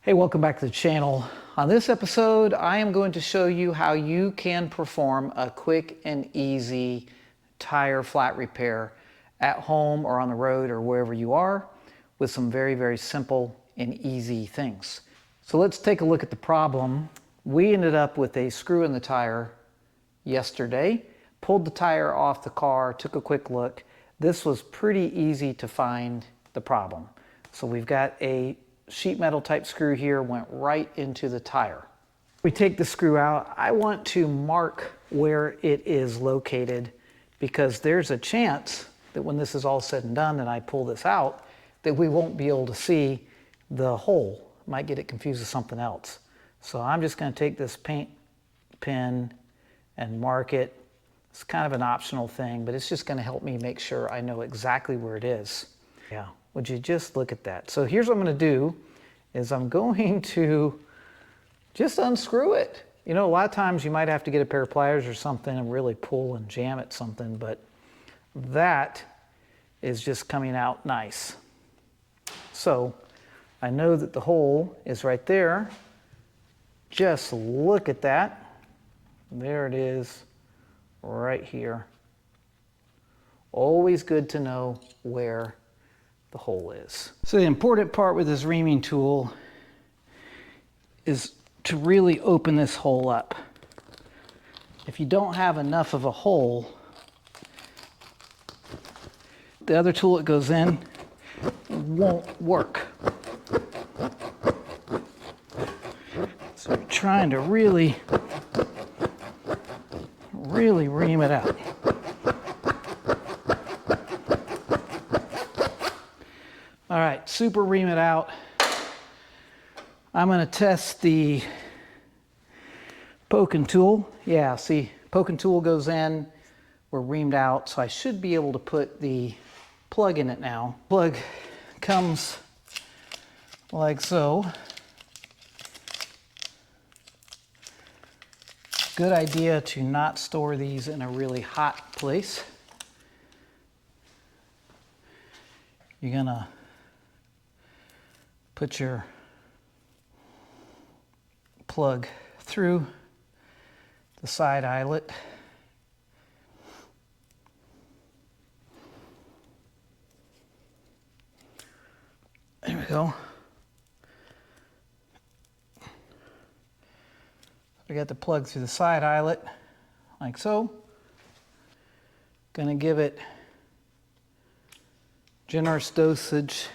Hey, welcome back to the channel. On this episode, I am going to show you how you can perform a quick and easy tire flat repair at home or on the road or wherever you are with some very, very simple and easy things. So let's take a look at the problem. We ended up with a screw in the tire yesterday, pulled the tire off the car, took a quick look. This was pretty easy to find the problem. So we've got a sheet metal type screw here, went right into the tire. We take the screw out. I want to mark where it is located because there's a chance that when this is all said and done and I pull this out, that we won't be able to see the hole. Might get it confused with something else. So I'm just going to take this paint pen and mark it. It's kind of an optional thing, but it's just going to help me make sure I know exactly where it is. Yeah. Would you just look at that? So here's what I'm going to do is I'm going to just unscrew it. You know, a lot of times you might have to get a pair of pliers or something and really pull and jam at something, but that is just coming out nice. So I know that the hole is right there. Just look at that. There it is right here. Always good to know where the hole is. So the important part with this reaming tool is to really open this hole up. If you don't have enough of a hole, the other tool that goes in won't work. So you're trying to really ream it out. All right, super ream it out. I'm going to test the poking tool. Yeah, see, poking tool goes in, we're reamed out, so I should be able to put the plug in it now. Plug comes like so. Good idea to not store these in a really hot place. You're gonna put your plug through the side eyelet. There we go. We got the plug through the side eyelet, like so. Gonna give it generous dosage.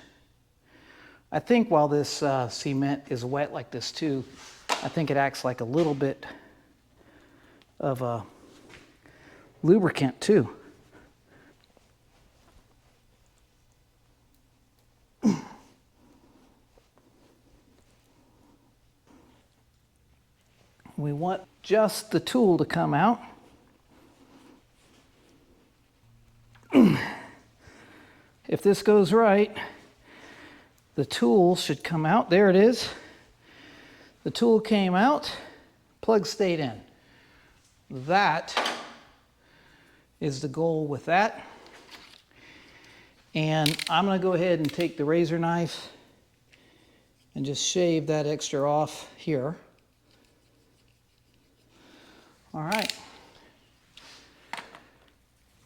I think while this cement is wet like this too, I think it acts like a little bit of a lubricant too. We want just the tool to come out. If this goes right, the tool should come out. There it is. The tool came out, plug stayed in. That is the goal with that. And I'm going to go ahead and take the razor knife and just shave that extra off here. All right.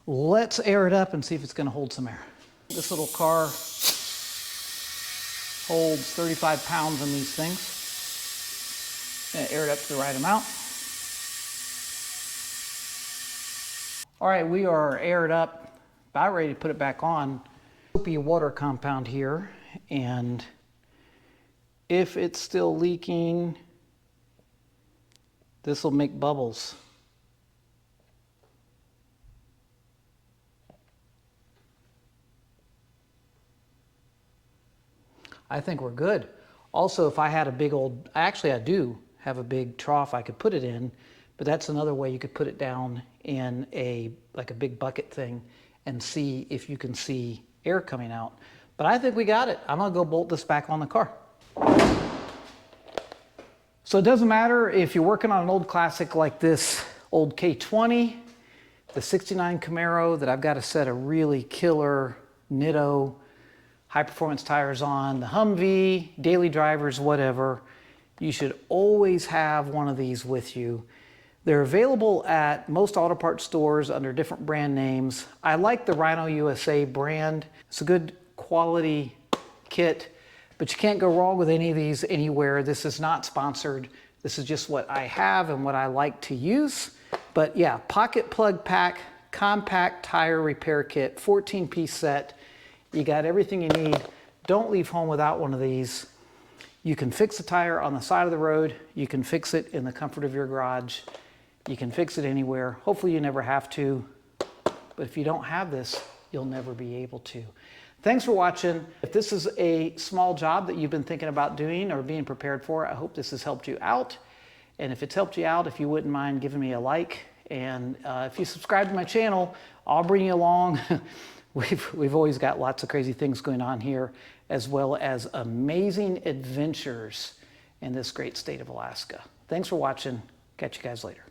Let's air it up and see if it's going to hold some air. This little car holds 35 pounds in these things. Air it up to the right amount. All right, we are aired up, about ready to put it back on. Soapy water compound here, and if it's still leaking, this will make bubbles. I think we're good. Also, if I had a big old, actually I do have a big trough I could put it in, but that's another way you could put it down in like a big bucket thing and see if you can see air coming out. But I think we got it. I'm gonna go bolt this back on the car. So it doesn't matter if you're working on an old classic like this old K20, the '69 Camaro that I've got a set of really killer Nitto high performance tires on, the Humvee, daily drivers, whatever, you should always have one of these with you. They're available at most auto parts stores under different brand names. I like the Rhino USA brand. It's a good quality kit, but you can't go wrong with any of these anywhere. This is not sponsored. This is just what I have and what I like to use. But yeah, pocket plug pack, compact tire repair kit, 14-piece set. You got everything you need. Don't leave home without one of these. You can fix a tire on the side of the road. You can fix it in the comfort of your garage. You can fix it anywhere. Hopefully you never have to, but if you don't have this, you'll never be able to. Thanks for watching. If this is a small job that you've been thinking about doing or being prepared for, I hope this has helped you out. And if it's helped you out, if you wouldn't mind giving me a like, and if you subscribe to my channel, I'll bring you along. We've always got lots of crazy things going on here, as well as amazing adventures in this great state of Alaska. Thanks for watching. Catch you guys later.